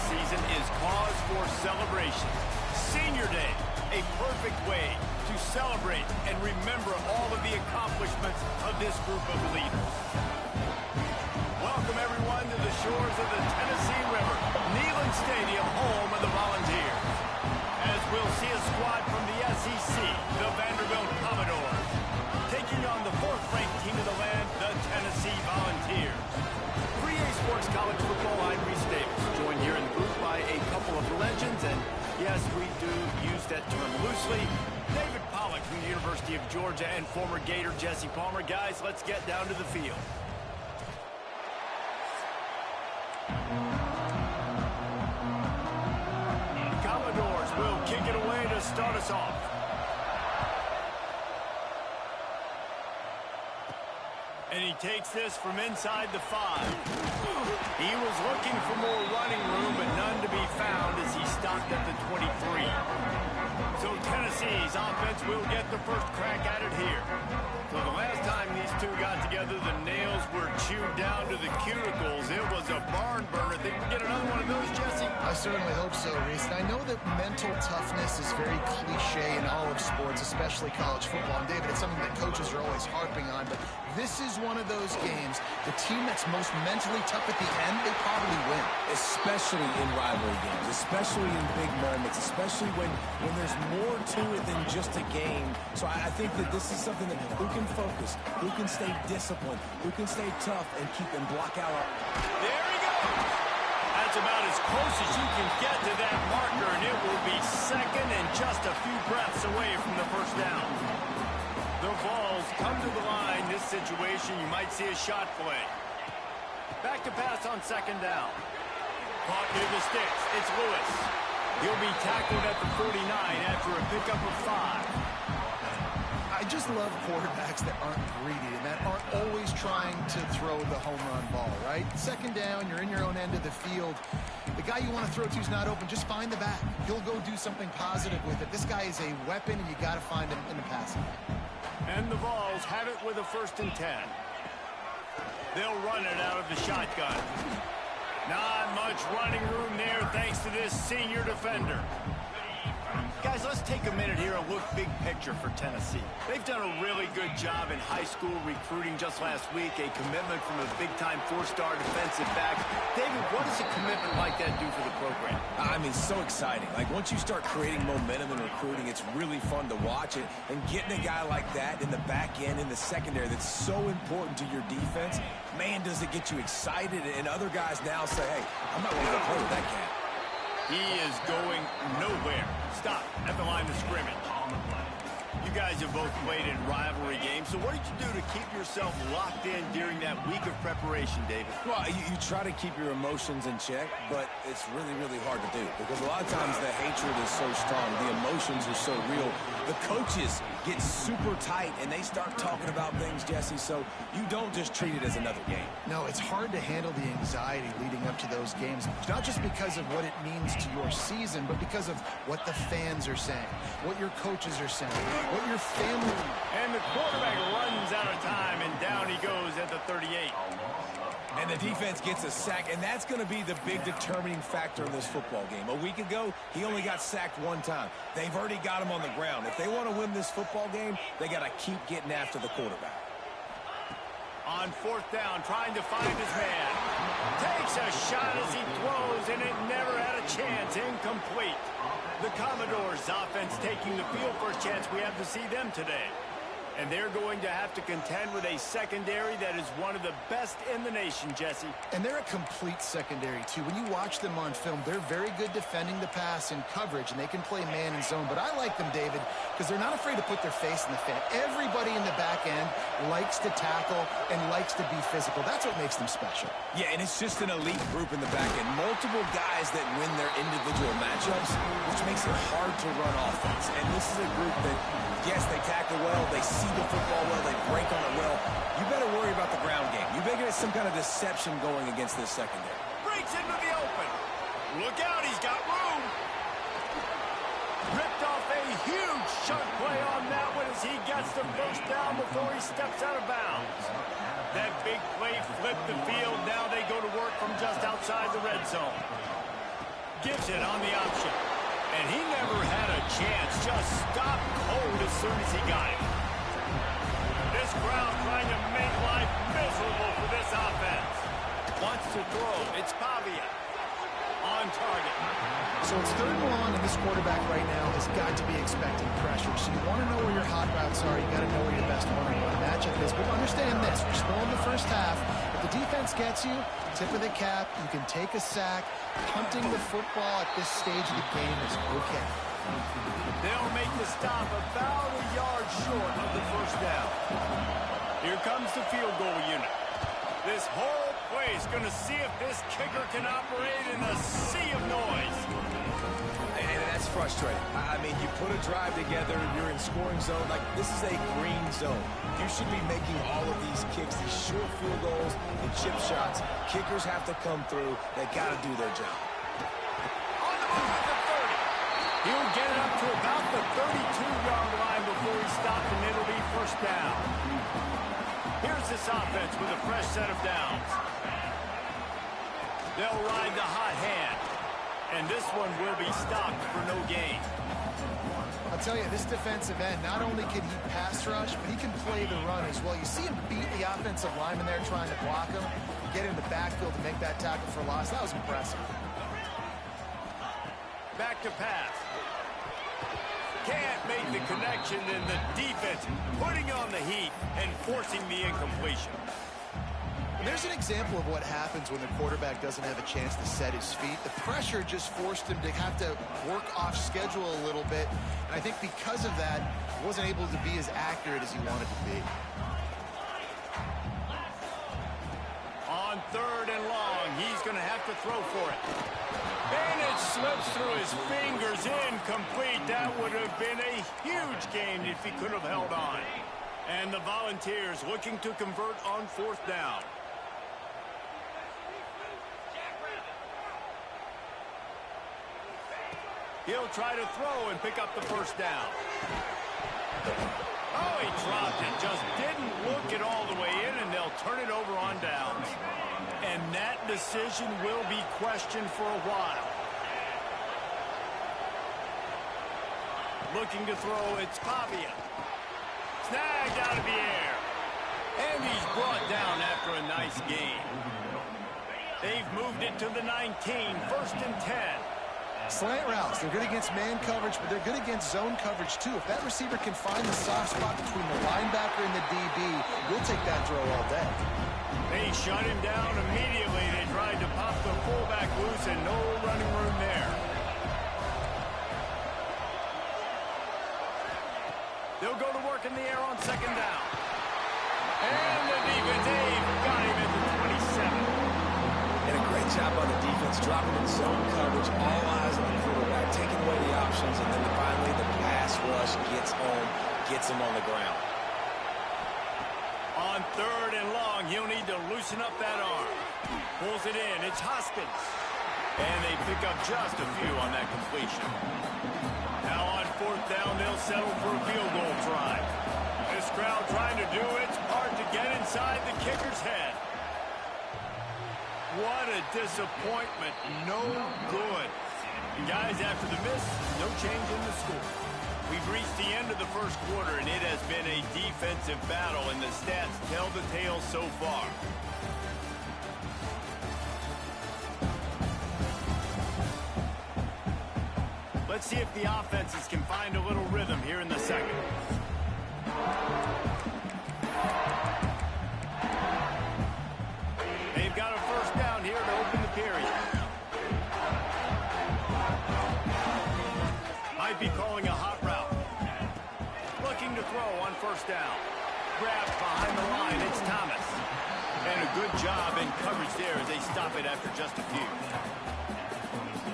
season is cause for celebration. Senior Day, a perfect way to celebrate and remember all of the accomplishments of this group of leaders. Welcome, everyone, to the shores of the Tennessee River, Neyland Stadium, home of the Volunteers. As we'll see a squad from the SEC, the Vanderbilt Commodores, taking on the fourth-ranked team of the land, the Tennessee Volunteers. For EA Sports College Football, I'm Reese Davis, joined here in the booth by a couple of legends, and yes, we do use that term loosely. David Pollack from the University of Georgia and former Gator Jesse Palmer. Guys, let's get down to the field. Commodores will kick it away to start us off. And he takes this from inside the 5. He was looking for more running room, but none to be found as he stopped at the 23. So Tennessee's offense will get the first crack at it here. So the last time these two got together, the nails were chewed down to the cuticles. It was a barn burner. Think we get another one of those, Jesse? I certainly hope so, Reese. And I know that mental toughness is very cliche in all of sports, especially college football. And David, it's something that coaches are always harping on, but this is one of those games. The team that's most mentally tough at the end, they probably win. Especially in rivalry games, especially in big moments, especially when there's more to it than just a game. So I think that this is something that who can focus, who can stay disciplined, who can stay tough and keep and block out. There he goes. That's about as close as you can get to that marker, and it will be second and just a few breaths away from the first down. The Vols come to the line. This situation, you might see a shot play. Back to pass on second down. Caught near the sticks. It's Lewis. He'll be tackled at the 49 after a pickup of 5. I just love quarterbacks that aren't greedy and that aren't always trying to throw the home run ball, right? Second down, you're in your own end of the field. The guy you want to throw to is not open. Just find the back. He'll go do something positive with it. This guy is a weapon, and you got to find him in the passing game. And the Vols have it with a 1st and 10. They'll run it out of the shotgun. Not much running room there thanks to this senior defender. Guys, let's take a minute here and look big picture for Tennessee. They've done a really good job in high school recruiting just last week, a commitment from a big-time 4-star defensive back. David, what does a commitment like that do for the program? I mean, so exciting. Like, once you start creating momentum in recruiting, it's really fun to watch it. And getting a guy like that in the back end, in the secondary, that's so important to your defense, man, does it get you excited. And other guys now say, hey, I'm not going to play with that cat. He is going nowhere. Stop at the line of scrimmage. You guys have both played in rivalry games, so what did you do to keep yourself locked in during that week of preparation, David? Well, you try to keep your emotions in check, but it's really, really hard to do because a lot of times the hatred is so strong, the emotions are so real. The coaches get super tight, and they start talking about things, Jesse, so you don't just treat it as another game. No, it's hard to handle the anxiety leading up to those games, not just because of what it means to your season, but because of what the fans are saying, what your coaches are saying, what your family... And the quarterback runs out of time, and down he goes at the 38. And the defense gets a sack, and that's going to be the big determining factor in this football game. A week ago, he only got sacked 1 time. They've already got him on the ground. If they want to win this football game, they got to keep getting after the quarterback. On 4th down, trying to find his man. Takes a shot as he throws, and it never had a chance. Incomplete. The Commodores' offense taking the field for a chance. We have to see them today. And they're going to have to contend with a secondary that is one of the best in the nation, Jesse. And they're a complete secondary, too. When you watch them on film, they're very good defending the pass and coverage, and they can play man and zone. But I like them, David, because they're not afraid to put their face in the fan. Everybody in the back end likes to tackle and likes to be physical. That's what makes them special. Yeah, and it's just an elite group in the back end. Multiple guys that win their individual matchups, which makes it hard to run offense. And this is a group that, yes, they tackle well, they see the football well, they break on it well. You better worry about the ground game. You better get some kind of deception going against this secondary. Breaks into the open. Look out, he's got room. Ripped off a huge chunk play on that one as he gets the first down before he steps out of bounds. That big play flipped the field. Now they go to work from just outside the red zone. Gives it on the option. And he never had a chance. Just stopped cold as soon as he got it. This crowd trying to make life miserable for this offense. Wants to throw. It's Pavia. On target. So it's 3rd and long, and this quarterback right now has got to be expecting pressure. So you want to know where your hot routes are. You got to know where your best one-on-one matchup is. But understand this: we're still in the first half. If the defense gets you, tip of the cap, you can take a sack. Punting the football at this stage of the game is okay. They'll make the stop about a yard short of the first down. Here comes the field goal unit. This whole place going to see if this kicker can operate in a sea of noise. And that's frustrating. I mean, you put a drive together, you're in scoring zone. Like, this is a green zone. You should be making all of these kicks, these short field goals and chip shots. Kickers have to come through. They got to do their job. On the move at the 30. He'll get it up to about the 32-yard line before he stops, and it'll be first down. Here's this offense with a fresh set of downs. They'll ride the hot hand. And this one will be stopped for no gain. I'll tell you, this defensive end, not only can he pass rush, but he can play the run as well. You see him beat the offensive lineman there trying to block him, get in the backfield to make that tackle for loss. That was impressive. Back to pass. Can't make the connection, and the defense putting on the heat and forcing the incompletion. There's an example of what happens when the quarterback doesn't have a chance to set his feet. The pressure just forced him to have to work off schedule a little bit. And I think because of that, he wasn't able to be as accurate as he wanted to be. On 3rd and long, he's going to have to throw for it. And it slips through his fingers, incomplete. That would have been a huge gain if he could have held on. And the Volunteers looking to convert on 4th down. He'll try to throw and pick up the first down. Oh, he dropped it. Just didn't look it all the way in, and they'll turn it over on downs. And that decision will be questioned for a while. Looking to throw, it's Pavia. Snagged out of the air. And he's brought down after a nice gain. They've moved it to the 19, 1st and 10. Slant routes, they're good against man coverage, but they're good against zone coverage too. If that receiver can find the soft spot between the linebacker and the DB, we'll take that throw all day. They shut him down immediately. They tried to pop the fullback loose, and no running room there. They'll go to work in the air on 2nd down. And the defense, they've got him at the 27. And a great job on the defense, dropping in zone coverage, all eyes on the quarterback, taking away the options, and then finally the pass rush gets home, gets him on the ground. On 3rd and long, he'll need to loosen up that arm. Pulls it in, it's Hoskins. And they pick up just a few on that completion. Now on 4th down, they'll settle for a field goal try. This crowd trying to do its part to get inside the kicker's head. What a disappointment. No good. And guys, after the miss, no change in the score. We've reached the end of the first quarter, and it has been a defensive battle, and the stats tell the tale so far. Let's see if the offenses can find a little rhythm here in the second. They've got a first down here to open the period. Might be calling a hot route. Looking to throw on 1st down. Grabbed behind the line, it's Thomas. And a good job in coverage there as they stop it after just a few.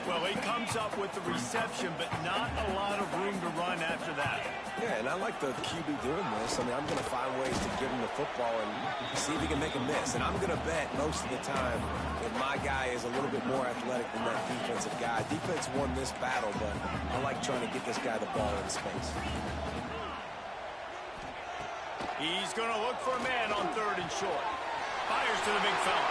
Well, he comes up with the reception, but not a lot of room to run after that. Yeah, and I like the QB doing this. I mean, I'm going to find ways to give him the football and see if he can make a miss. And I'm going to bet most of the time that my guy is a little bit more athletic than that defensive guy. Defense won this battle, but I like trying to get this guy the ball in space. He's going to look for a man on 3rd and short. Fires to the big fella.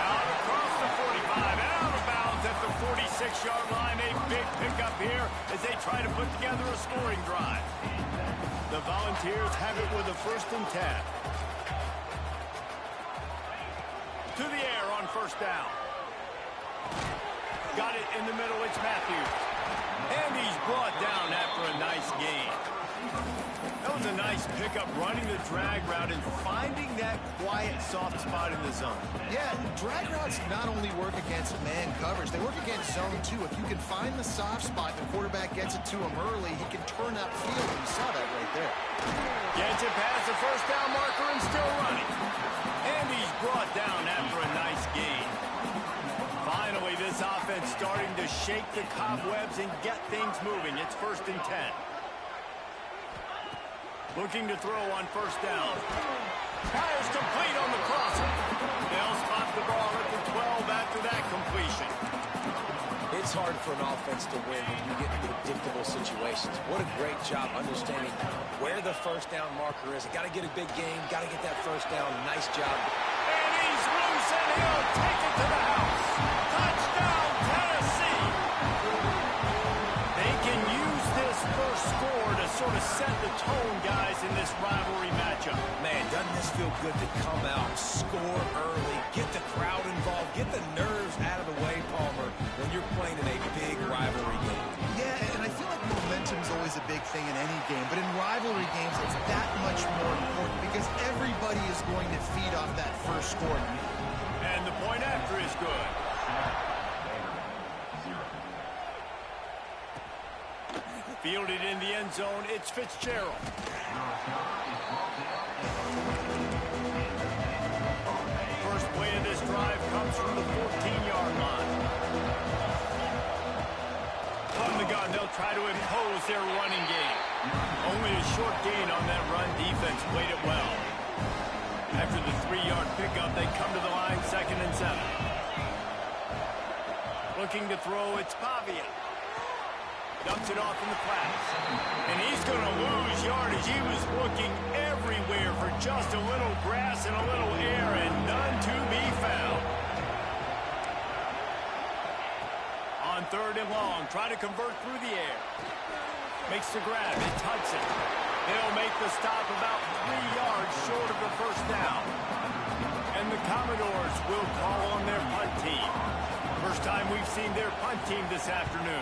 Out across the 45, out of bounds at the 46 a big pickup here as they try to put together a scoring drive. The Volunteers have it with a 1st and 10. To the air on 1st down. Got it in the middle, it's Matthews. And he's brought down after a nice gain. That was a nice pickup, running the drag route and finding that quiet, soft spot in the zone. Yeah, drag routes not only work against man coverage, they work against zone too. If you can find the soft spot, the quarterback gets it to him early, he can turn that field. You saw that right there. Gets it past the 1st down marker and still running. And he's brought down after a nice gain. Finally, this offense starting to shake the cobwebs and get things moving. It's 1st and 10. Looking to throw on 1st down. Fires complete on the crosser. They'll spot the ball at the 12 after that completion. It's hard for an offense to win when you get in predictable situations. What a great job understanding where the 1st down marker is. Got to get a big game. Got to get that 1st down. Nice job. And he's loose and he'll take it to the house. Touchdown, Tennessee. They can use this first score to sort of set the tone, guys, in this rivalry matchup. Man, doesn't this feel good to come out, score early, get the crowd involved, get the nerves out of the way, Palmer, when you're playing in a big rivalry game. Yeah, and I feel like momentum's always a big thing in any game, but in rivalry games, it's that much more important because everybody is going to feed off that first score. And the point after is good. Fielded in the end zone, it's Fitzgerald. First play of this drive comes from the 14-yard line. From the gun, they'll try to impose their running game. Only a short gain on that run. Defense played it well. After the 3-yard pickup, they come to the line, 2nd and 7. Looking to throw, it's Pavia. Dumps it off in the flats. And he's going to lose yardage. He was looking everywhere for just a little grass and a little air, and none to be found. On 3rd and long, try to convert through the air. Makes the grab. It's Hudson. They'll make the stop about 3 yards short of the 1st down. And the Commodores will call on their punt team. First time we've seen their punt team this afternoon.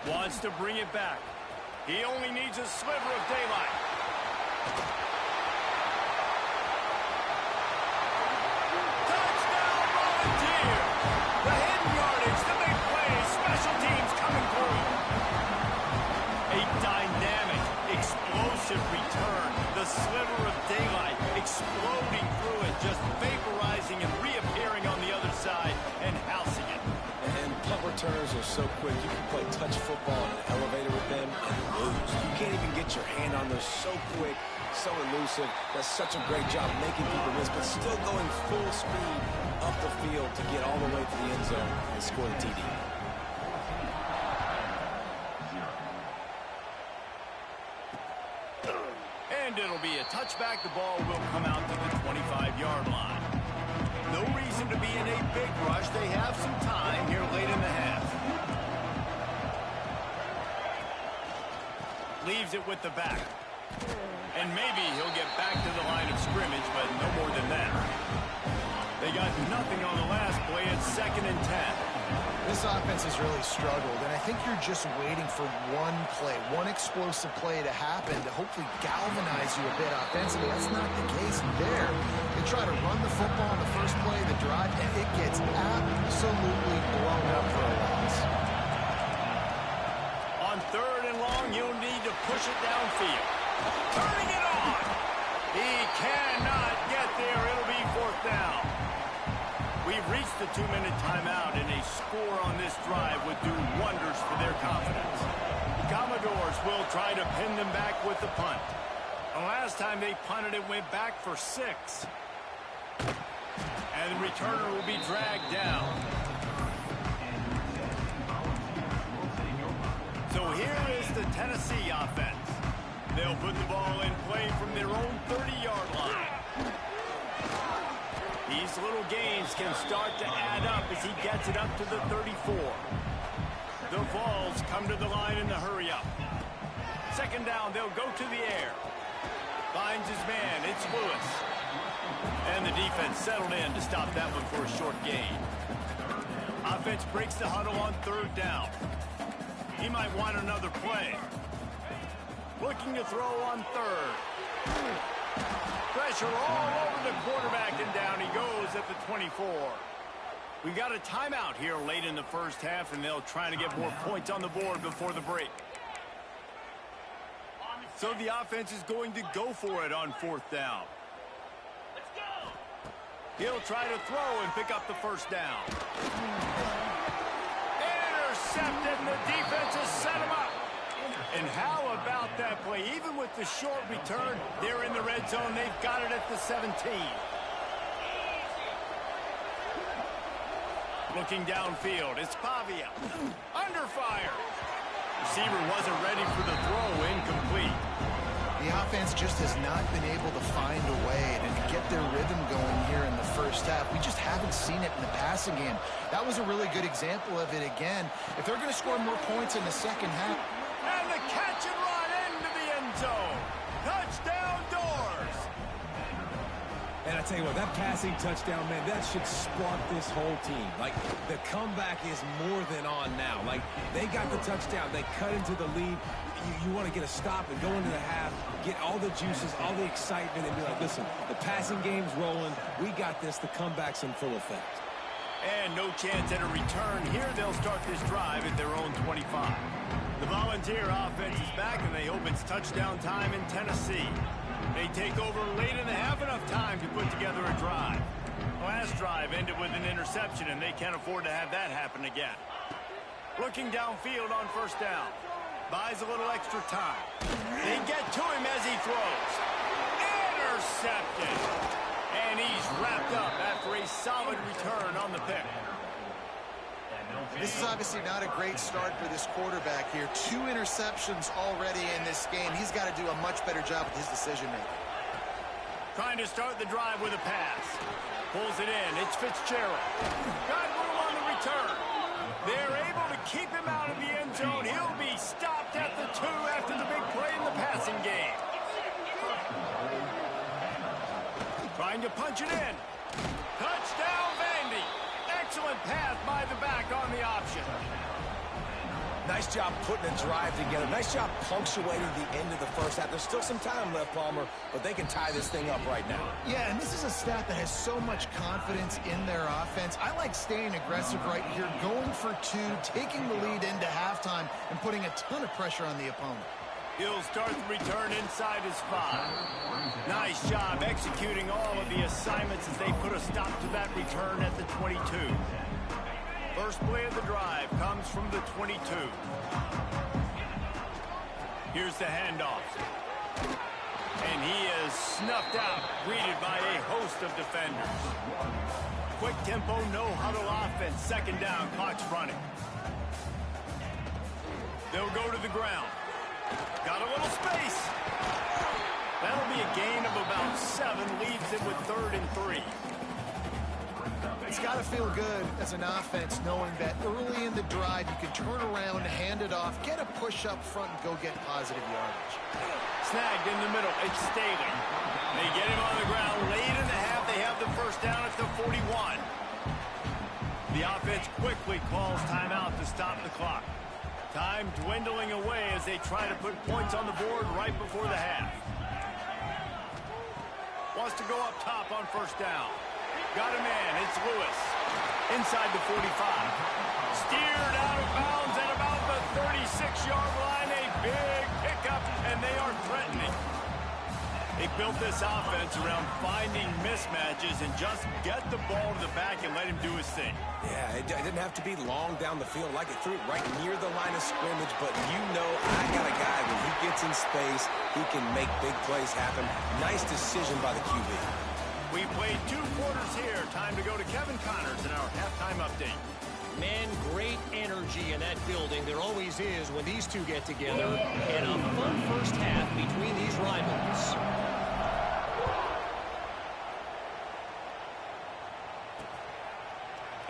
Wants to bring it back. He only needs a sliver of daylight. Touchdown, Volunteer! The hidden yardage, the big play, special teams coming through. A dynamic, explosive return. The sliver of daylight exploding through it, just vaporizing and reappearing on the other side and housing it. And punt returners are so quick. You can play touch football in an elevator with them and lose. You can't even get your hand on those. So quick, so elusive. Does such a great job making people miss, but still going full speed up the field to get all the way to the end zone and score the TD. And it'll be a touchback. The ball will come out to the 25-yard line. No reason to be in a big rush. They have some time here late in the half. Leaves it with the back. And maybe he'll get back to the line of scrimmage, but no more than that. They got nothing on the last play. It's 2nd and 10. This offense has really struggled, and I think you're just waiting for one play, one explosive play to happen to hopefully galvanize you a bit offensively. That's not the case there. They try to run the football on the first play of the drive, and it gets absolutely blown up for a loss. On 3rd and long, you'll need to push it downfield. Turning it on. He cannot get there. It'll be 4th down. We've reached the 2-minute timeout, and a score on this drive would do wonders for their confidence. The Commodores will try to pin them back with the punt. The last time they punted, it went back for 6. And the returner will be dragged down. So here is the Tennessee offense. They'll put the ball in play from their own 30-yard line. These little gains can start to add up as he gets it up to the 34. The Vols come to the line in the hurry-up. Second down, they'll go to the air. Finds his man, it's Lewis. And the defense settled in to stop that one for a short gain. Offense breaks the huddle on third down. He might want another play. Looking to throw on third. Pressure all over the quarterback, and down he goes at the 24. We got a timeout here late in the first half, and they'll try to get more points on the board before the break. So the offense is going to go for it on fourth down. He'll try to throw and pick up the first down. Intercepted, and the defense has set him up. And how about that play? Even with the short return, they're in the red zone. They've got it at the 17. Looking downfield, it's Pavia. Under fire. Receiver wasn't ready for the throw, incomplete. The offense just has not been able to find a way to get their rhythm going here in the first half. We just haven't seen it in the passing game. That was a really good example of it again. If they're going to score more points in the second half. And the catch and run into the end zone. Touchdown, Doors. And I tell you what, that passing touchdown, man, that should spark this whole team. Like, the comeback is more than on now. Like, they got the touchdown. They cut into the lead. You want to get a stop and go into the half, get all the juices, all the excitement, and be like, listen, the passing game's rolling. We got this. The comeback's in full effect. And no chance at a return here. They'll start this drive at their own 25. The Volunteer offense is back, and they hope it's touchdown time in Tennessee. They take over late in the half, enough time to put together a drive. Last drive ended with an interception, and they can't afford to have that happen again. Looking downfield on first down. Buys a little extra time. They get to him as he throws. Intercepted. And he's wrapped up after a solid return on the pick. This is obviously not a great start for this quarterback here. 2 interceptions already in this game. He's got to do a much better job with his decision-making. Trying to start the drive with a pass. Pulls it in. It's Fitzgerald. Got room on the return. They're able to keep him out of the end zone. He'll be stopped at the 2 after the big play in the passing game. Trying to punch it in. Touchdown, Vandy. Excellent pass by the back on the option. Nice job putting a drive together. Nice job punctuating the end of the first half. There's still some time left, Palmer, but they can tie this thing up right now. Yeah, and this is a stat that has so much confidence in their offense. I like staying aggressive right here, going for 2, taking the lead into halftime, and putting a ton of pressure on the opponent. He'll start the return inside his 5. Nice job executing all of the assignments as they put a stop to that return at the 22. First play of the drive comes from the 22. Here's the handoff. And he is snuffed out, greeted by a host of defenders. Quick tempo, no huddle offense. Second down, clock's running. They'll go to the ground. Got a little space. That'll be a gain of about 7, leaves it with 3rd and 3. It's got to feel good as an offense knowing that early in the drive you can turn around, hand it off, get a push up front, and go get positive yardage. Snagged in the middle. It's Staley. They get him on the ground. Late in the half, they have the first down at the 41. The offense quickly calls timeout to stop the clock. Time dwindling away as they try to put points on the board right before the half. Wants to go up top on first down. Got a man. It's Lewis. Inside the 45. Steered out of bounds at about the 36-yard line. A big pickup, and they are threatening. They built this offense around finding mismatches and just get the ball to the back and let him do his thing. Yeah, it didn't have to be long down the field. Like it threw it right near the line of scrimmage, but you know I got a guy, when he gets in space, he can make big plays happen. Nice decision by the QB. We played 2 quarters here. Time to go to Kevin Connors in our halftime update. Man, great energy in that building. There always is when these two get together. And a fun first half between these rivals.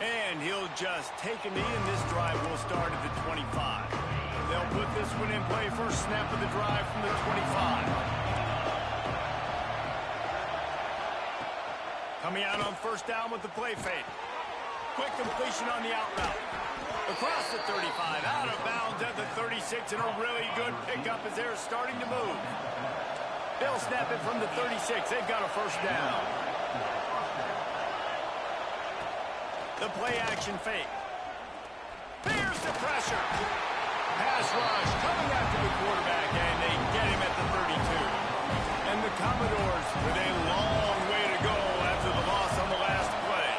And he'll just take a knee, and this drive will start at the 25. They'll put this one in play. First snap of the drive from the 25. Coming out on first down with the play fake. Quick completion on the out route. Across the 35, out of bounds at the 36, and a really good pickup as they're starting to move. They'll snap it from the 36. They've got a first down. The play action fake. Here's the pressure. Pass rush coming after the quarterback, and they get him at the 32. And the Commodores with a long way to go after the loss on the last play.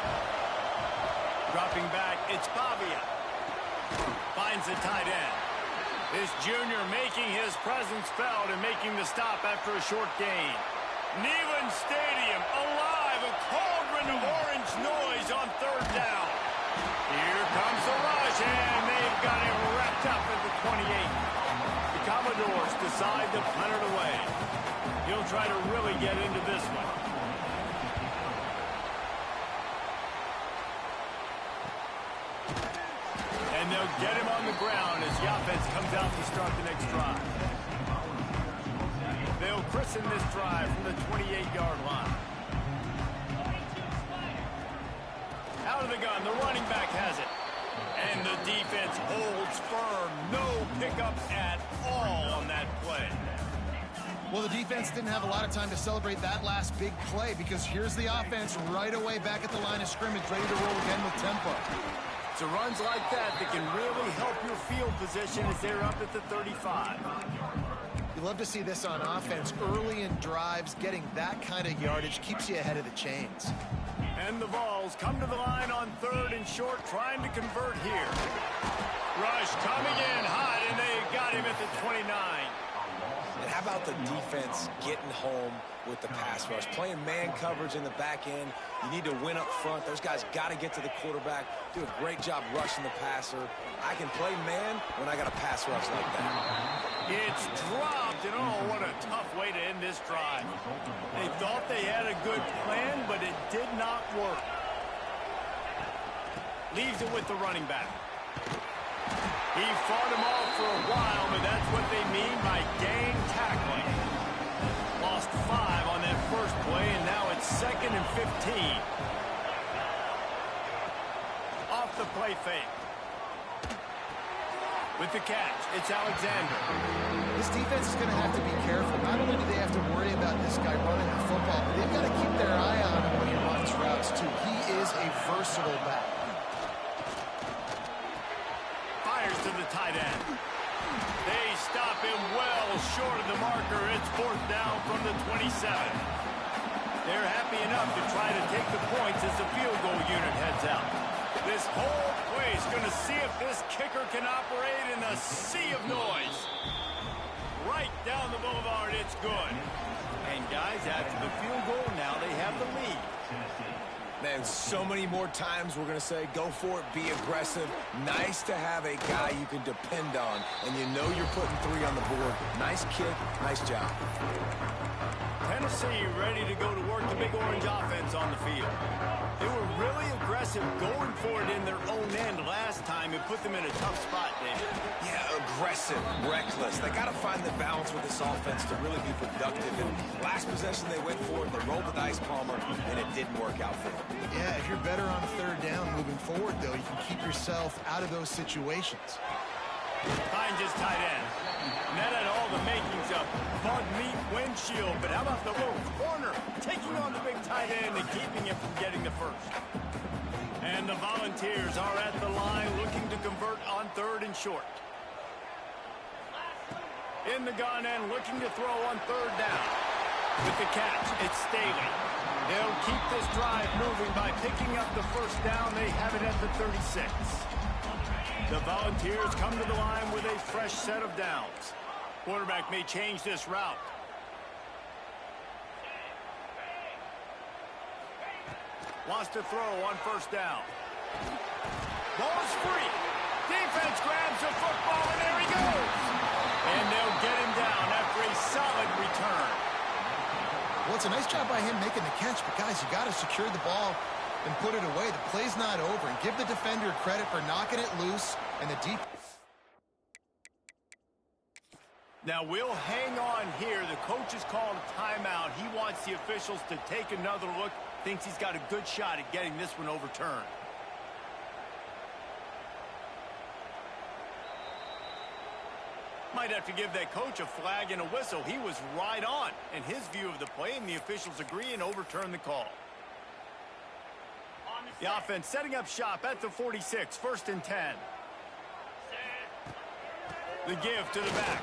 Dropping back, it's Pavia. Finds the tight end. This junior making his presence felt and making the stop after a short gain. Neyland Stadium alive, a cauldron of orange noise on third down. Here comes the rush, and they've got him wrapped up at the 28. The Commodores decide to punt it away. He'll try to really get into this one. And they'll get him on the ground as the offense comes out to start the next drive. They'll christen this drive from the 28-yard line. Out of the gun, the running back has it. And the defense holds firm. No pickups at all on that play. Well, the defense didn't have a lot of time to celebrate that last big play because here's the offense right away back at the line of scrimmage, ready to roll again with tempo. So runs like that can really help your field position as they're up at the 35. You love to see this on offense. Early in drives, getting that kind of yardage keeps you ahead of the chains. And the Vols come to the line on third and short, trying to convert here. Rush coming in hot, and they got him at the 29. And how about the defense getting home with the pass rush? Playing man coverage in the back end. You need to win up front. Those guys got to get to the quarterback. Do a great job rushing the passer. I can play man when I got a pass rush like that. It's dropped, and oh, what a tough way to end this drive. They thought they had a good plan, but it did not work. Leaves it with the running back. He fought him off for a while, but that's what they mean by gang tackling. Lost 5 on that first play, and now it's 2nd and 15. Off the play fake. With the catch, it's Alexander. This defense is going to have to be careful. Not only do they have to worry about this guy running the football, but they've got to keep their eye on him when he runs routes, too. He is a versatile back. Fires to the tight end. They stop him well short of the marker. It's 4th down from the 27. They're happy enough to try to take the points as the field goal unit heads out. This whole place going to see if this kicker can operate in a sea of noise. Right down the boulevard, it's good. And guys, after the field goal, now they have the lead. Man, so many more times we're going to say, go for it, be aggressive. Nice to have a guy you can depend on, and you know you're putting 3 on the board. Nice kick, nice job. Tennessee ready to go to work the big orange offense on the field. They were really aggressive going for it in their own end last time. It put them in a tough spot, Dave. Yeah, aggressive, reckless. They got to find the balance with this offense to really be productive. And last possession they went for it, they rolled the dice, Palmer, and it didn't work out for them. Yeah, if you're better on 3rd down moving forward, though, you can keep yourself out of those situations. Finds his tight end. And that had all the makings of bug meat windshield. But how about the little corner taking on the big tight end and keeping him from getting the first? And the Volunteers are at the line looking to convert on 3rd and short. In the gun and looking to throw on 3rd down. With the catch, it's Staley. They'll keep this drive moving by picking up the first down. They have it at the 36. The Volunteers come to the line with a fresh set of downs. Quarterback may change this route. Wants to throw on 1st down. Ball is free. Defense grabs the football, and there he goes. And they'll get him down after a solid return. Well, it's a nice job by him making the catch, but guys, you got to secure the ball and put it away. The play's not over, and give the defender credit for knocking it loose and the deep. Now we'll hang on here. The coach has called a timeout. He wants the officials to take another look. Thinks he's got a good shot at getting this one overturned. Might have to give that coach a flag and a whistle. He was right on in his view of the play, and the officials agree and overturn the call. The offense setting up shop at the 46, 1st and 10. The give to the back.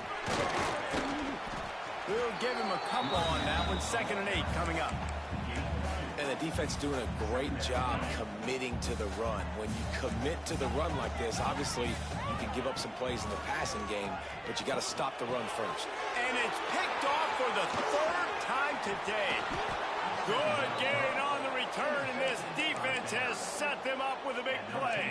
We'll give him a couple on that one. 2nd and 8 coming up. And the defense doing a great job committing to the run. When you commit to the run like this, obviously you can give up some plays in the passing game, but you got to stop the run first. And it's picked off for the 3rd time today. Good gain on the return, and this defense has set them up with a big play.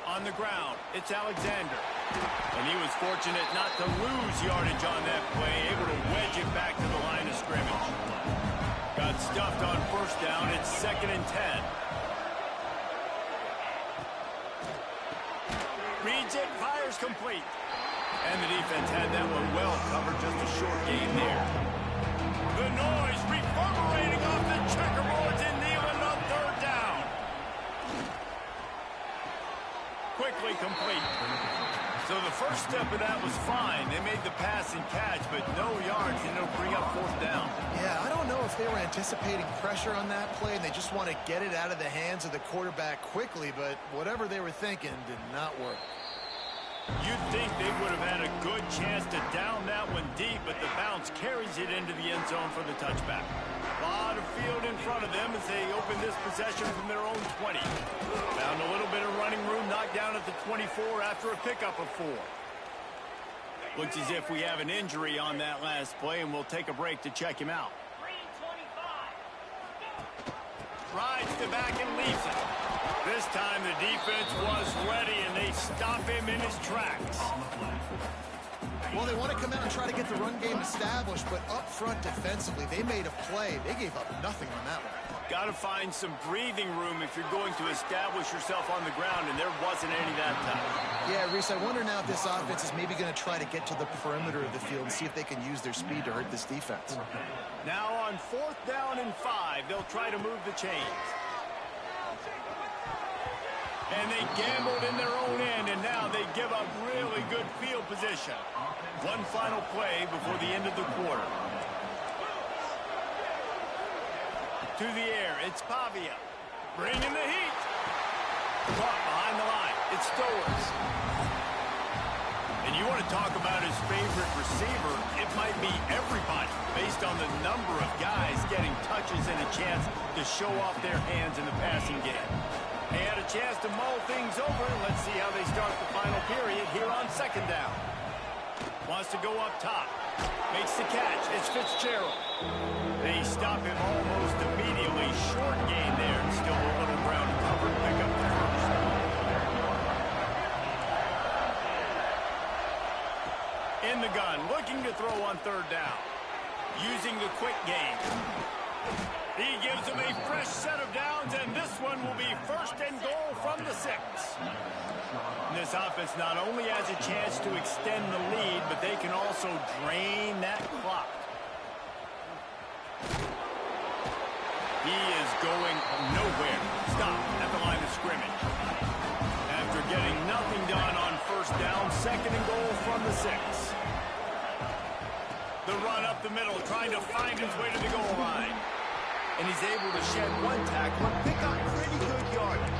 On the ground, it's Alexander. And he was fortunate not to lose yardage on that play, able to wedge it back to the line of scrimmage. Got stuffed on 1st down. It's 2nd and 10. Reads it, fires complete. And the defense had that one well covered, just a short gain there. The noise reverberating off the checkerboards in Neyland on 3rd down. Quickly complete. So the first step of that was fine. They made the pass and catch, but no yards, and it'll bring up 4th down. Yeah, I don't know if they were anticipating pressure on that play, and they just want to get it out of the hands of the quarterback quickly, but whatever they were thinking did not work. You'd think they would have had a good chance to down that one deep, but the bounce carries it into the end zone for the touchback. A lot of field in front of them as they open this possession from their own 20. Found a little bit of running room, knocked down at the 24 after a pickup of 4. Looks as if we have an injury on that last play, and we'll take a break to check him out. Rides the back and leaves it. This time the defense was ready, and they stop him in his tracks. Well, they want to come out and try to get the run game established, but up front defensively, they made a play. They gave up nothing on that one. Got to find some breathing room if you're going to establish yourself on the ground, and there wasn't any that time. Yeah, Reese, I wonder now if this offense is maybe going to try to get to the perimeter of the field and see if they can use their speed to hurt this defense. Now on 4th down and 5, they'll try to move the chains. And they gambled in their own end, and now they give up really good field position. One final play before the end of the quarter. To the air, it's Pavia. Bringing the heat. Caught behind the line. It's Stowers. And you want to talk about his favorite receiver, it might be everybody, based on the number of guys getting touches and a chance to show off their hands in the passing game. They had a chance to mull things over. Let's see how they start the final period here on 2nd down. Wants to go up top. Makes the catch. It's Fitzgerald. They stop him almost immediately. Short gain there. Still a little ground covered. Pick up the 1st. In the gun. Looking to throw on 3rd down. Using the quick game. He gives them a fresh set of downs, and this one will be 1st and goal from the 6. This offense not only has a chance to extend the lead, but they can also drain that clock. He is going nowhere. Stop at the line of scrimmage. After getting nothing done on 1st down, 2nd and goal from the 6. The run up the middle, trying to find his way to the goal line. And he's able to shed one tackle and pick up pretty good yardage.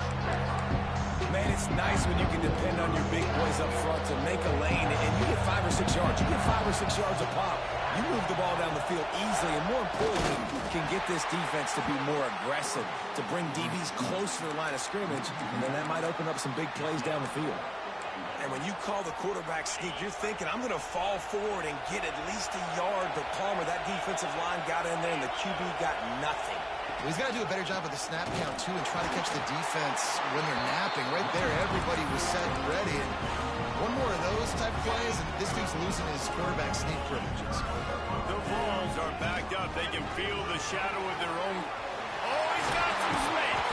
Man, it's nice when you can depend on your big boys up front to make a lane, and you get 5 or 6 yards. You get 5 or 6 yards a pop. You move the ball down the field easily, and more importantly, can get this defense to be more aggressive, to bring DBs closer to the line of scrimmage, and then that might open up some big plays down the field. And when you call the quarterback sneak, you're thinking, I'm going to fall forward and get at least a yard. But Palmer, that defensive line got in there, and the QB got nothing. Well, he's got to do a better job of the snap count, too, and try to catch the defense when they're napping. Right there, everybody was set and ready. And one more of those type plays, and this dude's losing his quarterback sneak privileges. The Vols are backed up. They can feel the shadow of their own. Oh, he's got some space.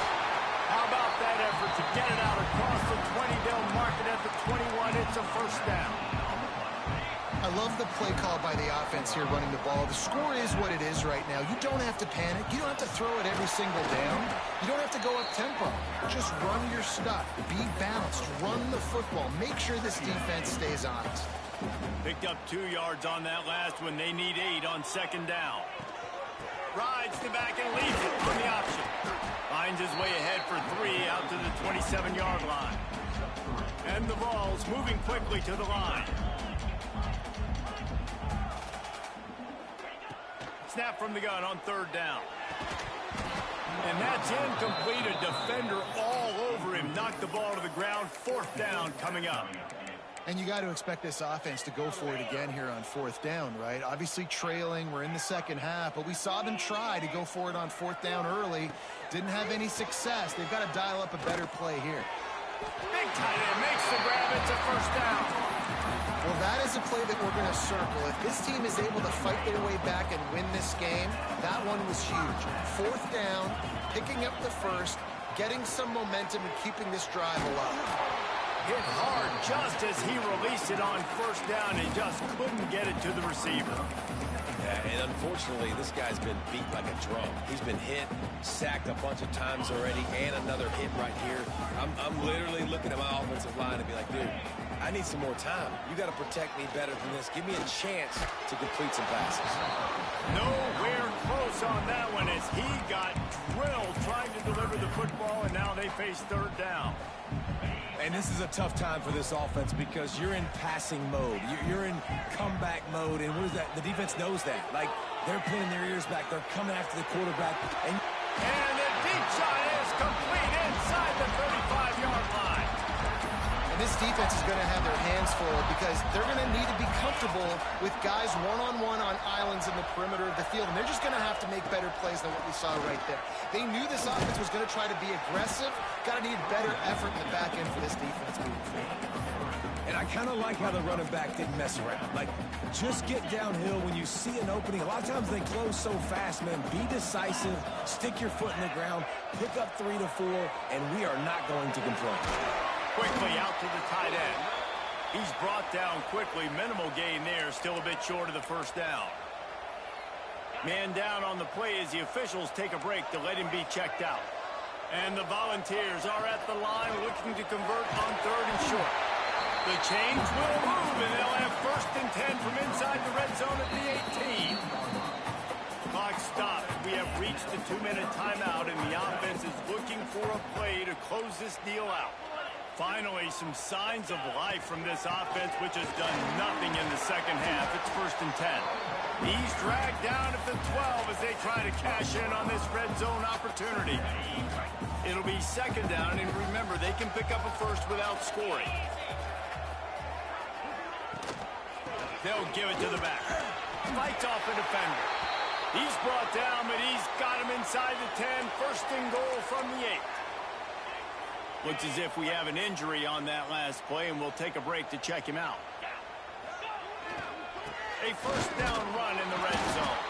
How about that effort to get it out across the 20? They'll mark it at the 21. It's a first down. I love the play call by the offense here running the ball. The score is what it is right now. You don't have to panic. You don't have to throw it every single down. You don't have to go up tempo. Just run your stuff. Be balanced. Run the football. Make sure this defense stays honest. Picked up 2 yards on that last one. They need 8 on second down. Rides the back and leads it on the option. Finds his way ahead for 3 out to the 27-yard line. And the Vols moving quickly to the line. Snap from the gun on third down. And that's incomplete. A defender all over him. Knocked the ball to the ground. Fourth down coming up. And you got to expect this offense to go for it again here on fourth down, right? Obviously trailing. We're in the second half, but we saw them try to go for it on fourth down early. Didn't have any success. They've got to dial up a better play here. Big tight end makes the grab. It's a first down. Well, that is a play that we're going to circle. If this team is able to fight their way back and win this game, that one was huge. Fourth down, picking up the first, getting some momentum and keeping this drive alive. Hit hard just as he released it on first down and just couldn't get it to the receiver. Yeah, and unfortunately, this guy's been beat like a drum. He's been hit, sacked a bunch of times already, and another hit right here. I'm literally looking at my offensive line and be like, dude, I need some more time. You got to protect me better than this. Give me a chance to complete some passes. Nowhere close on that one as he got drilled trying to deliver the football, and now they face third down. And this is a tough time for this offense because you're in passing mode. You're in comeback mode, and what is that? The defense knows that. Like, they're pinning their ears back. They're coming after the quarterback. And the deep shot is complete inside the 35-yard line. And this defense is going to have their hands full because they're going to need to be comfortable with guys one-on-one on islands in the perimeter of the field, and they're just going to have to make better plays than what we saw right there. They knew this offense was going to try to be aggressive. Got to need better effort in the back end for this defense moving forward. And I kind of like how the running back didn't mess around. Like, just get downhill when you see an opening. A lot of times they close so fast, man. Be decisive, stick your foot in the ground, pick up 3 to 4, and we are not going to complain. Quickly out to the tight end. He's brought down quickly. Minimal gain there. Still a bit short of the first down. Man down on the play as the officials take a break to let him be checked out. And the Volunteers are at the line looking to convert on third and short. The chains will move, and they'll have first and 10 from inside the red zone at the 18. Clock stopped. We have reached the 2-minute timeout, and the offense is looking for a play to close this deal out. Finally, some signs of life from this offense, which has done nothing in the second half. It's first and 10. He's dragged down at the 12 as they try to cash in on this red zone opportunity. It'll be second down, and remember, they can pick up a first without scoring. They'll give it to the back. Fights off a defender. He's brought down, but he's got him inside the 10. First and goal from the 8. Looks as if we have an injury on that last play, and we'll take a break to check him out. A first down run in the red zone.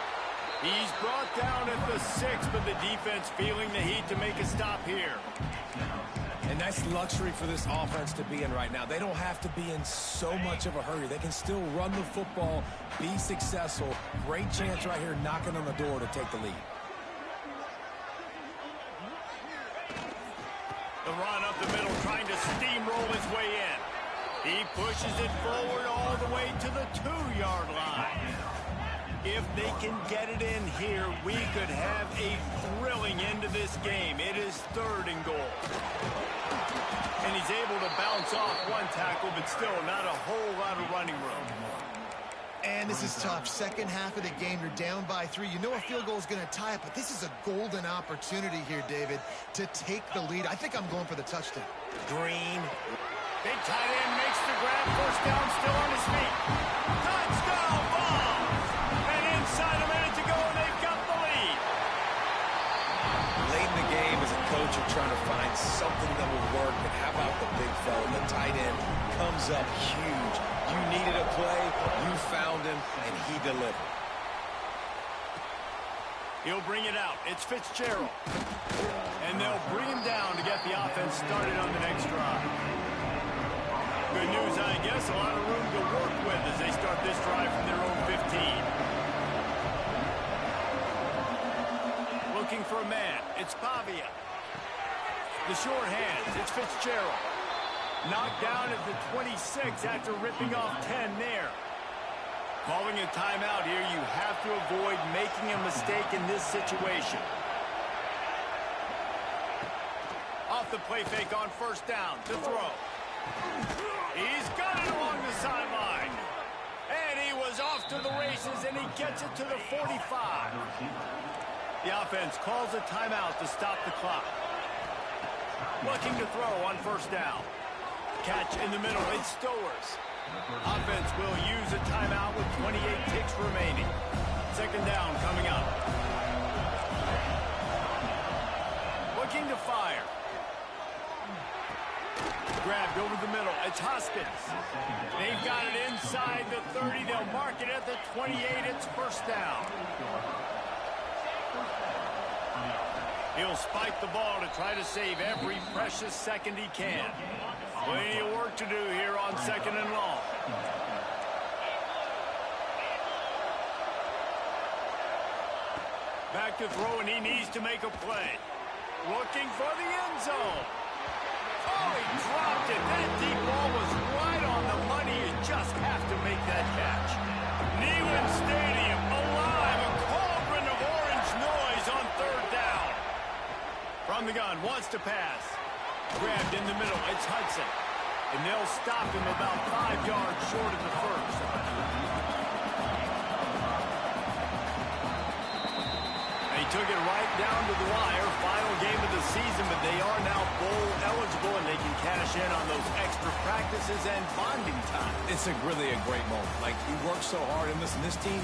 He's brought down at the 6, but the defense feeling the heat to make a stop here. And that's luxury for this offense to be in right now. They don't have to be in so much of a hurry. They can still run the football, be successful. Great chance right here knocking on the door to take the lead. The run up the middle, trying to steamroll his way in. He pushes it forward all the way to the 2-yard line. If they can get it in here, we could have a thrilling end to this game. It is third and goal. And he's able to bounce off one tackle, but still not a whole lot of running room. And this is tough. Second half of the game, you're down by 3. You know a field goal is going to tie it, but this is a golden opportunity here, David, to take the lead. I think I'm going for the touchdown. Green. Big tight end makes the grab. First down, still on his feet. Touchdown ball! And inside a minute to go, they've got the lead. He'll bring it out. It's Fitzgerald. And they'll bring him down to get the offense started on the next drive. Good news, I guess. A lot of room to work with as they start this drive from their own 15. Looking for a man. It's Pavia. The short hands. It's Fitzgerald. Knocked down at the 26 after ripping off 10 there. Calling a timeout here, you have to avoid making a mistake in this situation. Off the play fake on first down to throw. He's got it along the sideline. And he was off to the races, and he gets it to the 45. The offense calls a timeout to stop the clock. Looking to throw on first down. Catch in the middle, it's Stowers. Offense will use a timeout with 28 ticks remaining. Second down coming up. Looking to fire. Grabbed over the middle. It's Hoskins. They've got it inside the 30. They'll mark it at the 28. It's first down. He'll spike the ball to try to save every precious second he can. Plenty of work to do here on second and long. Back to throw, and he needs to make a play. Looking for the end zone. Oh, he dropped it. That deep ball was right on the money. You just have to make that catch. Neyland Stadium alive. A cauldron of orange noise on third down. From the gun, wants to pass. Grabbed in the middle, it's Hudson. And they'll stop him about 5 yards short of the first. They took it right down to the wire. Final game of the season, but they are now bowl eligible, and they can cash in on those extra practices and bonding time. It's really a great moment. Like, you worked so hard, and listen, this team,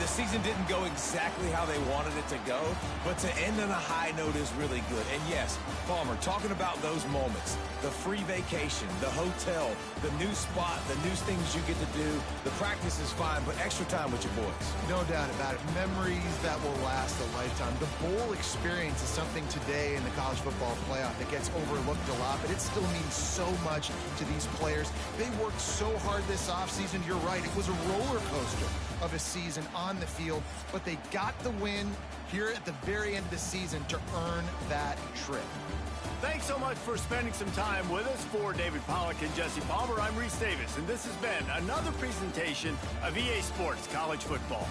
the season didn't go exactly how they wanted it to go, but to end on a high note is really good. And yes, Palmer, talking about those moments, the free vacation, the hotel, the new spot, the new things you get to do, the practice is fine, but extra time with your boys. No doubt about it. Memories that will last a lifetime. The bowl experience is something today in the college football playoff that gets overlooked a lot, but it still means so much to these players. They worked so hard this offseason. You're right. It was a roller coaster of a season on the field, but they got the win here at the very end of the season to earn that trip. Thanks so much for spending some time with us. For David Pollack and Jesse Palmer, I'm Reese Davis, and this has been another presentation of EA Sports College Football.